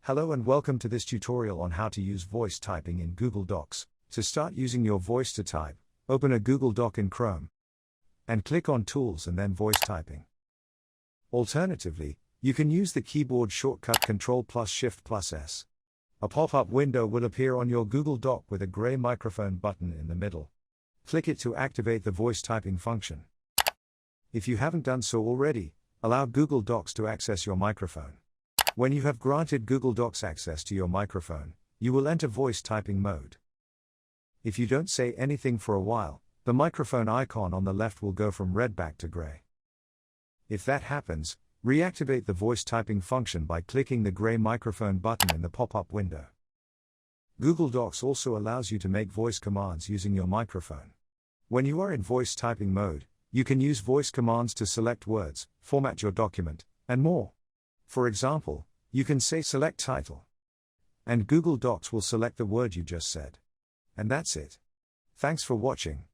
Hello and welcome to this tutorial on how to use voice typing in Google Docs. To start using your voice to type, open a Google Doc in Chrome and click on Tools and then Voice Typing. Alternatively, you can use the keyboard shortcut Ctrl Shift S. A pop-up window will appear on your Google Doc with a gray microphone button in the middle. Click it to activate the voice typing function. If you haven't done so already, allow Google Docs to access your microphone. When you have granted Google Docs access to your microphone, you will enter voice typing mode. If you don't say anything for a while, the microphone icon on the left will go from red back to gray. If that happens, reactivate the voice typing function by clicking the gray microphone button in the pop-up window. Google Docs also allows you to make voice commands using your microphone. When you are in voice typing mode, you can use voice commands to select words, format your document, and more. For example, you can say select title. And Google Docs will select the word you just said. And that's it. Thanks for watching.